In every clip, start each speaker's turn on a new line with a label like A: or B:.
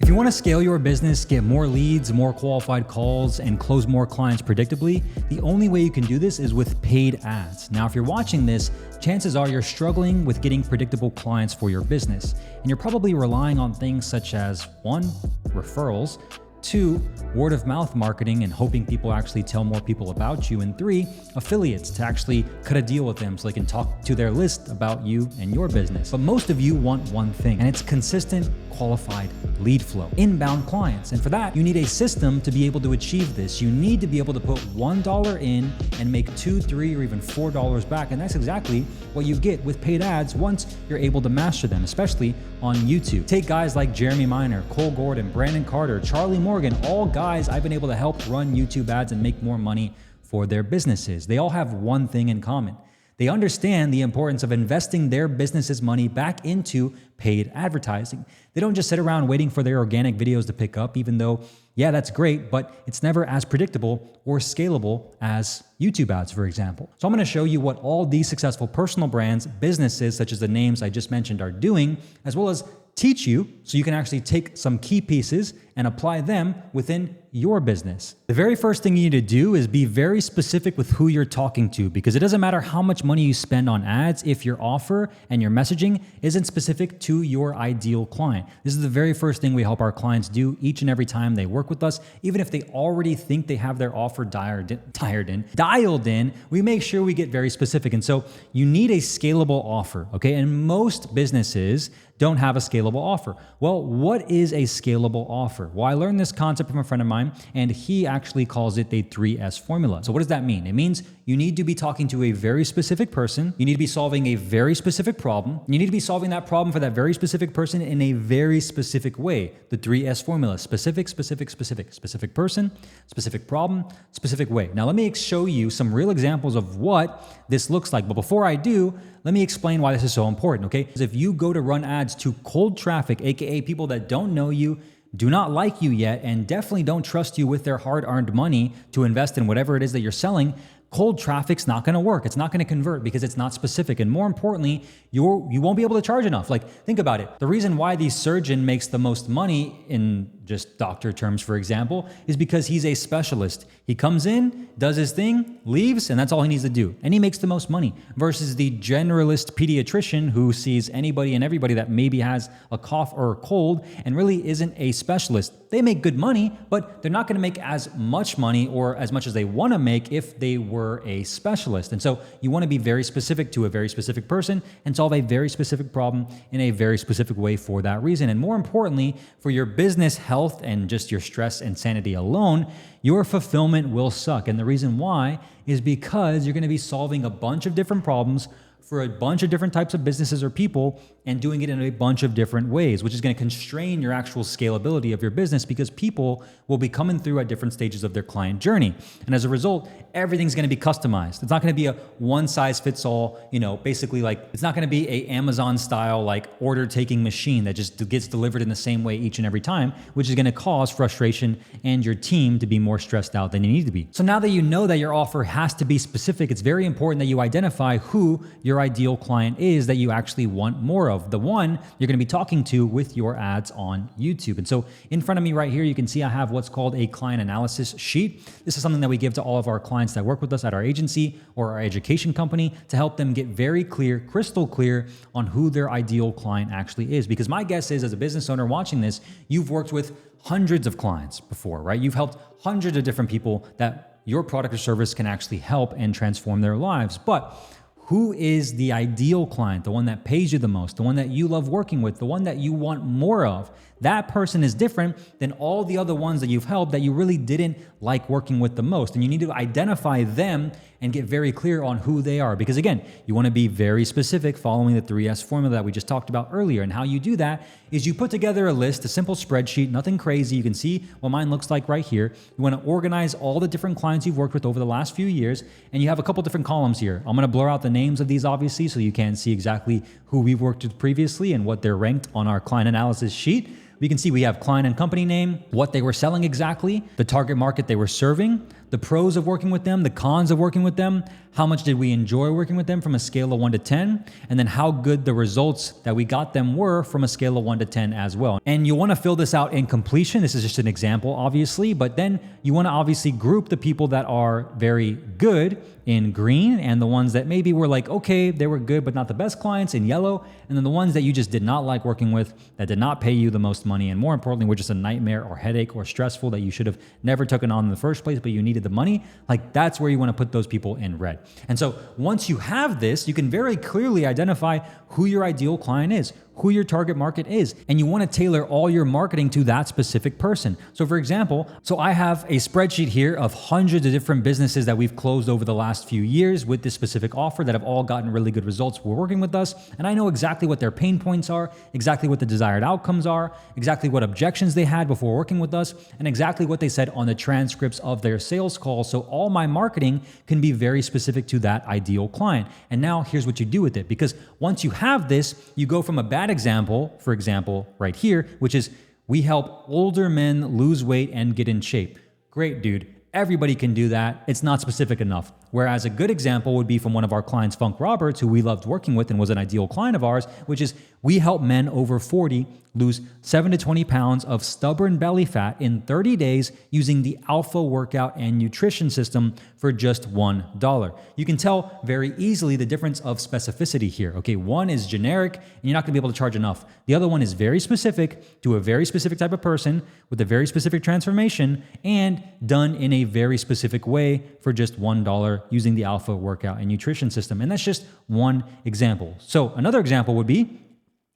A: If you want to scale your business, get more leads, more qualified calls, and close more clients predictably, the only way you can do this is with paid ads. Now, if you're watching this, chances are you're struggling with getting predictable clients for your business, and you're probably relying on things such as 1, referrals, 2, word of mouth marketing and hoping people actually tell more people about you, and 3, affiliates to actually cut a deal with them so they can talk to their list about you and your business. But most of you want one thing, and it's consistent, qualified lead flow, inbound clients. And for that, you need a system to be able to achieve this. You need to be able to put $1 in and make $2, $3, or even $4 back. And that's exactly what you get with paid ads once you're able to master them, especially on YouTube. Take guys like Jeremy Miner, Cole Gordon, Brandon Carter, Charlie Morgan, all guys I've been able to help run YouTube ads and make more money for their businesses. They all have one thing in common. They understand the importance of investing their business's money back into paid advertising. They don't just sit around waiting for their organic videos to pick up, even though, yeah, that's great, but it's never as predictable or scalable as YouTube ads, for example. So I'm going to show you what all these successful personal brands, businesses, such as the names I just mentioned, are doing, as well as teach you so you can actually take some key pieces and apply them within your business. The very first thing you need to do is be very specific with who you're talking to, because it doesn't matter how much money you spend on ads if your offer and your messaging isn't specific to your ideal client. This is the very first thing we help our clients do each and every time they work with us. Even if they already think they have their offer dialed in, we make sure we get very specific. And so you need a scalable offer, okay? And most businesses don't have a scalable offer. Well, what is a scalable offer? Well, I learned this concept from a friend of mine, and he actually calls it the 3S formula. So what does that mean? It means you need to be talking to a very specific person. You need to be solving a very specific problem. You need to be solving that problem for that very specific person in a very specific way. The 3S formula: specific, specific, specific. Specific person, specific problem, specific way. Now, let me show you some real examples of what this looks like. But before I do, let me explain why this is so important, okay? Because if you go to run ads to cold traffic, aka people that don't know you, do not like you yet, and definitely don't trust you with their hard-earned money to invest in whatever it is that you're selling, cold traffic's not going to work. It's not going to convert because it's not specific. And more importantly, you won't be able to charge enough. Like, think about it. The reason why the surgeon makes the most money, in just doctor terms, for example, is because he's a specialist. He comes in, does his thing, leaves, and that's all he needs to do. And he makes the most money versus the generalist pediatrician who sees anybody and everybody that maybe has a cough or a cold and really isn't a specialist. They make good money, but they're not going to make as much money or as much as they want to make if they were a specialist. And so you want to be very specific to a very specific person and solve a very specific problem in a very specific way for that reason. And more importantly, for your business health and just your stress and sanity alone, your fulfillment will suck. And the reason why is because you're going to be solving a bunch of different problems for a bunch of different types of businesses or people and doing it in a bunch of different ways, which is going to constrain your actual scalability of your business because people will be coming through at different stages of their client journey. And as a result, everything's going to be customized. It's not going to be a one size fits all, basically like it's not going to be a Amazon style like order taking machine that just gets delivered in the same way each and every time, which is going to cause frustration and your team to be more stressed out than you need to be. So now that you know that your offer has to be specific, it's very important that you identify who your ideal client is that you actually want more of, the one you're going to be talking to with your ads on YouTube. And so in front of me right here, you can see I have what's called a client analysis sheet. This is something that we give to all of our clients that work with us at our agency or our education company to help them get very clear, crystal clear on who their ideal client actually is. Because my guess is, as a business owner watching this, you've worked with hundreds of clients before, right? You've helped hundreds of different people that your product or service can actually help and transform their lives. But who is the ideal client, the one that pays you the most, the one that you love working with, the one that you want more of? That person is different than all the other ones that you've helped that you really didn't like working with the most. And you need to identify them and get very clear on who they are. Because again, you want to be very specific following the 3S formula that we just talked about earlier. And how you do that is you put together a list, a simple spreadsheet, nothing crazy. You can see what mine looks like right here. You want to organize all the different clients you've worked with over the last few years. And you have a couple different columns here. I'm going to blur out the names of these, obviously, so you can see exactly who we've worked with previously and what they're ranked on our client analysis sheet. We can see we have client and company name, what they were selling exactly, the target market they were serving, the pros of working with them, the cons of working with them, how much did we enjoy working with them from a scale of 1 to 10, and then how good the results that we got them were from a scale of 1 to 10 as well. And you want to fill this out in completion. This is just an example, obviously, but then you want to obviously group the people that are very good in green and the ones that maybe were like, okay, they were good, but not the best clients in yellow. And then the ones that you just did not like working with, that did not pay you the most money, and more importantly, were just a nightmare or headache or stressful that you should have never taken on in the first place, but you needed the money. Like, that's where you want to put those people in red. And so once you have this, you can very clearly identify who your ideal client is, who your target market is, and you want to tailor all your marketing to that specific person. So for example, I have a spreadsheet here of hundreds of different businesses that we've closed over the last few years with this specific offer that have all gotten really good results for working with us. And I know exactly what their pain points are, exactly what the desired outcomes are, exactly what objections they had before working with us, and exactly what they said on the transcripts of their sales calls. So all my marketing can be very specific to that ideal client. And now here's what you do with it, because once you have this, you go from a bad example, for example, right here, which is we help older men lose weight and get in shape. Great, dude. Everybody can do that. It's not specific enough. Whereas a good example would be from one of our clients, Funk Roberts, who we loved working with and was an ideal client of ours, which is we help men over 40 lose 7 to 20 pounds of stubborn belly fat in 30 days using the Alpha Workout and Nutrition System for just $1. You can tell very easily the difference of specificity here. Okay, one is generic and you're not gonna be able to charge enough. The other one is very specific to a very specific type of person with a very specific transformation and done in a very specific way for just $1 using the Alpha Workout and Nutrition System. And that's just one example. So another example would be,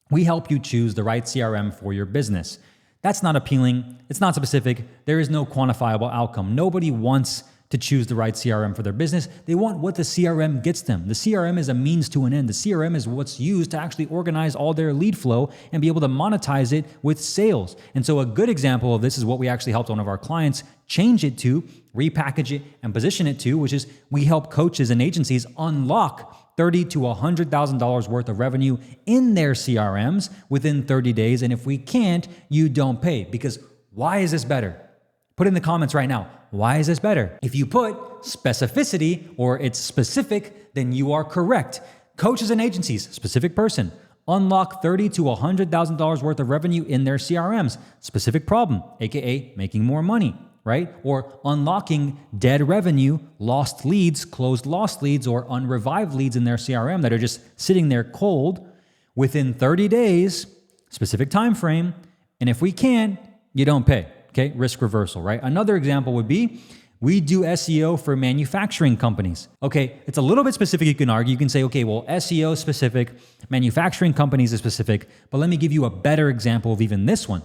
A: we help you choose the right CRM for your business. That's not appealing. It's not specific. There is no quantifiable outcome. Nobody wants to choose the right CRM for their business. They want what the CRM gets them. The CRM is a means to an end. The CRM is what's used to actually organize all their lead flow and be able to monetize it with sales. And so a good example of this is what we actually helped one of our clients change it to, repackage it, and position it to, which is we help coaches and agencies unlock $30,000 to $100,000 worth of revenue in their CRMs within 30 days. And if we can't, you don't pay. Because why is this better? Put in the comments right now. Why is this better? If you put specificity or it's specific, then you are correct. Coaches and agencies, specific person, unlock $30,000 to $100,000 worth of revenue in their CRMs. Specific problem, aka making more money, right? Or unlocking dead revenue, lost leads, closed lost leads, or unrevived leads in their CRM that are just sitting there cold within 30 days, specific time frame. And if we can't, you don't pay. Okay, risk reversal, right? Another example would be, we do SEO for manufacturing companies. Okay, it's a little bit specific, you can argue. You can say, okay, well, SEO is specific, manufacturing companies is specific, but let me give you a better example of even this one.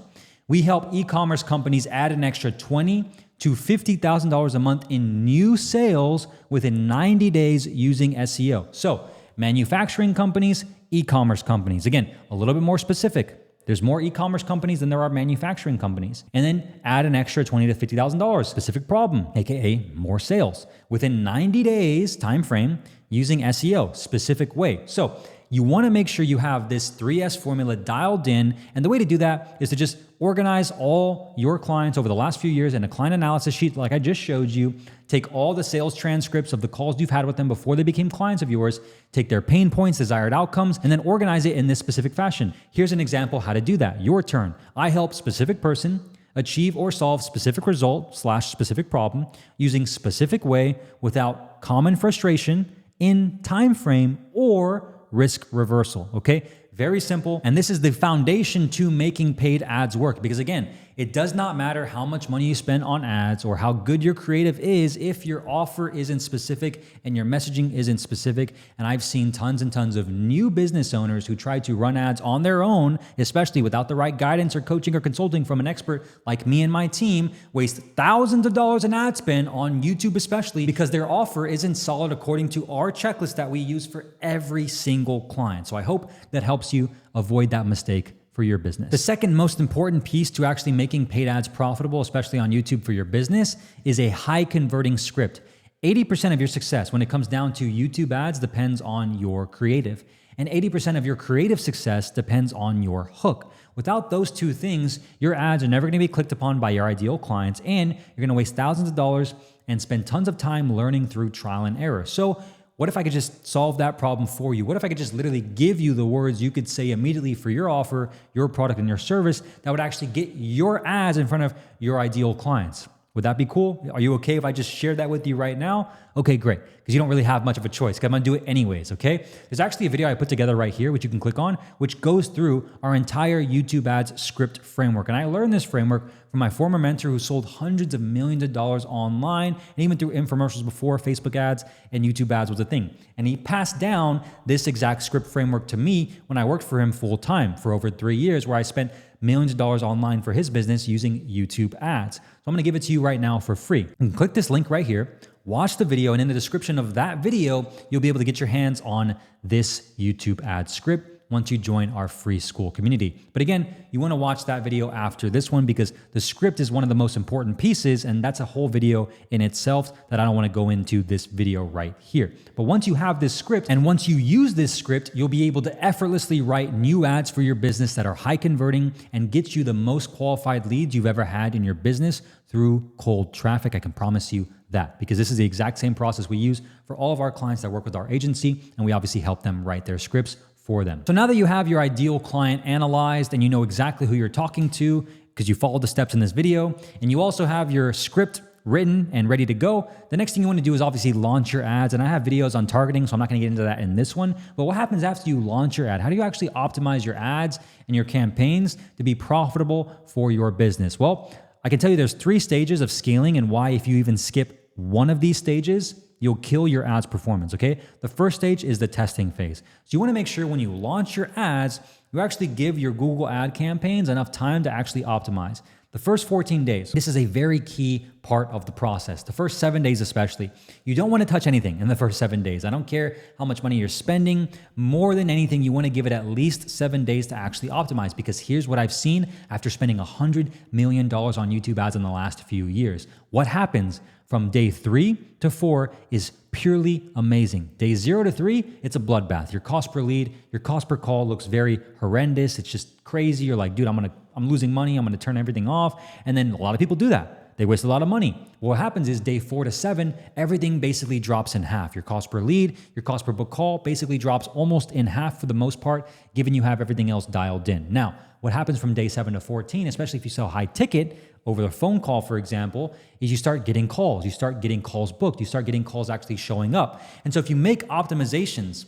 A: We help e-commerce companies add an extra $20,000 to $50,000 a month in new sales within 90 days using SEO. So manufacturing companies, e-commerce companies. Again, a little bit more specific. There's more e-commerce companies than there are manufacturing companies. And then add an extra $20,000 to $50,000. Specific problem, aka more sales within 90 days time frame using SEO, specific way. So you want to make sure you have this 3S formula dialed in. And the way to do that is to just organize all your clients over the last few years in a client analysis sheet like I just showed you. Take all the sales transcripts of the calls you've had with them before they became clients of yours, take their pain points, desired outcomes, and then organize it in this specific fashion. Here's an example how to do that. Your turn. I help specific person achieve or solve specific result / specific problem using specific way without common frustration in time frame or risk reversal, okay? Very simple. And this is the foundation to making paid ads work. Because again, it does not matter how much money you spend on ads or how good your creative is if your offer isn't specific and your messaging isn't specific. And I've seen tons and tons of new business owners who try to run ads on their own, especially without the right guidance or coaching or consulting from an expert like me and my team, waste thousands of dollars in ad spend on YouTube especially because their offer isn't solid according to our checklist that we use for every single client. So I hope that helps you avoid that mistake for your business. The second most important piece to actually making paid ads profitable, especially on YouTube for your business, is a high converting script. 80% of your success when it comes down to YouTube ads depends on your creative. And 80% of your creative success depends on your hook. Without those two things, your ads are never going to be clicked upon by your ideal clients, and you're going to waste thousands of dollars and spend tons of time learning through trial and error. So what if I could just solve that problem for you? What if I could just literally give you the words you could say immediately for your offer, your product, and your service that would actually get your ads in front of your ideal clients? Would that be cool? Are you okay if I just shared that with you right now? Okay, great, because you don't really have much of a choice, because I'm gonna do it anyways, okay? There's actually a video I put together right here, which you can click on, which goes through our entire YouTube ads script framework. And I learned this framework from my former mentor who sold hundreds of millions of dollars online, and even through infomercials before Facebook ads and YouTube ads was a thing. And he passed down this exact script framework to me when I worked for him full time for over 3 years, where I spent millions of dollars online for his business using YouTube ads. So I'm gonna give it to you right now for free. You can click this link right here, watch the video, and in the description of that video, you'll be able to get your hands on this YouTube ad script once you join our free school community. But again, you wanna watch that video after this one because the script is one of the most important pieces, and that's a whole video in itself that I don't wanna go into this video right here. But once you have this script, and once you use this script, you'll be able to effortlessly write new ads for your business that are high converting and get you the most qualified leads you've ever had in your business through cold traffic. I can promise you that, because this is the exact same process we use for all of our clients that work with our agency, and we obviously help them write their scripts for them. So now that you have your ideal client analyzed and you know exactly who you're talking to because you followed the steps in this video, and you also have your script written and ready to go, the next thing you want to do is obviously launch your ads. And I have videos on targeting, so I'm not going to get into that in this one. But what happens after you launch your ad? How do you actually optimize your ads and your campaigns to be profitable for your business? Well, I can tell you there's 3 stages of scaling, and why if you even skip one of these stages, you'll kill your ads performance, okay? The first stage is the testing phase. So you wanna make sure when you launch your ads, you actually give your Google ad campaigns enough time to actually optimize. The first 14 days, this is a very key part of the process. The first 7 days especially, you don't wanna touch anything in the first 7 days. I don't care how much money you're spending. More than anything, you wanna give it at least 7 days to actually optimize, because here's what I've seen after spending $100 million on YouTube ads in the last few years. What happens from day 3 to 4 is purely amazing. Day 0 to 3, it's a bloodbath. Your cost per lead, your cost per call looks very horrendous. It's just crazy. You're like, dude, I'm losing money. I'm gonna turn everything off. And then a lot of people do that. They waste a lot of money. What happens is day 4 to 7, everything basically drops in half. Your cost per lead, your cost per book call basically drops almost in half for the most part, given you have everything else dialed in. Now, what happens from day 7 to 14, especially if you sell high ticket, over the phone call, for example, is you start getting calls. You start getting calls booked. You start getting calls actually showing up. And so if you make optimizations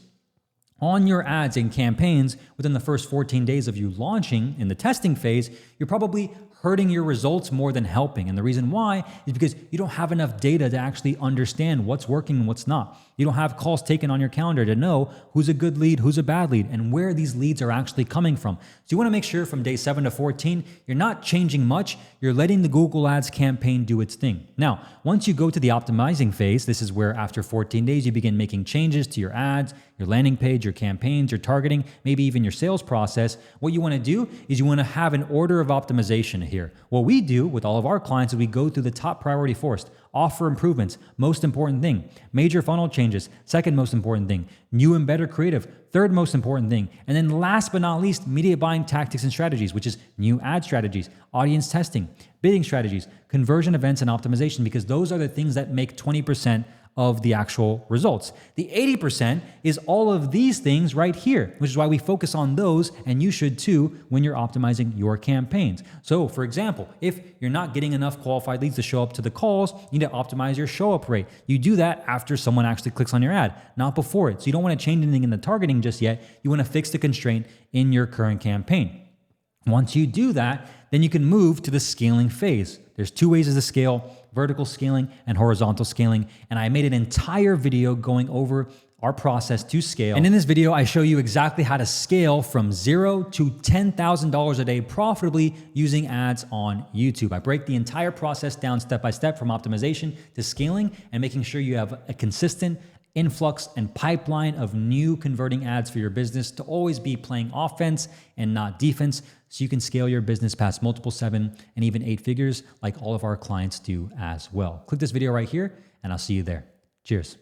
A: on your ads and campaigns within the first 14 days of you launching in the testing phase, you're probably hurting your results more than helping. And the reason why is because you don't have enough data to actually understand what's working and what's not. You don't have calls taken on your calendar to know who's a good lead, who's a bad lead, and where these leads are actually coming from. So you want to make sure from day 7 to 14, you're not changing much. You're letting the Google Ads campaign do its thing. Now, once you go to the optimizing phase, this is where after 14 days, you begin making changes to your ads, your landing page, your campaigns, your targeting, maybe even your sales process. What you want to do is you want to have an order of optimization here. What we do with all of our clients is we go through the top priority first. Offer improvements, most important thing. Major funnel changes, second most important thing. New and better creative, third most important thing. And then last but not least, media buying tactics and strategies, which is new ad strategies, audience testing, bidding strategies, conversion events, and optimization, because those are the things that make 20% of the actual results. The 80% is all of these things right here, which is why we focus on those, and you should too when you're optimizing your campaigns. So for example, if you're not getting enough qualified leads to show up to the calls, you need to optimize your show up rate. You do that after someone actually clicks on your ad, not before it. So you don't want to change anything in the targeting just yet. You want to fix the constraint in your current campaign. Once you do that, then you can move to the scaling phase. There's 2 ways to scale: vertical scaling and horizontal scaling. And I made an entire video going over our process to scale. And in this video, I show you exactly how to scale from $0 to $10,000 a day profitably using ads on YouTube. I break the entire process down step by step from optimization to scaling and making sure you have a consistent influx and pipeline of new converting ads for your business to always be playing offense and not defense, so you can scale your business past multiple 7 and even 8 figures like all of our clients do as well. Click this video right here and I'll see you there. Cheers.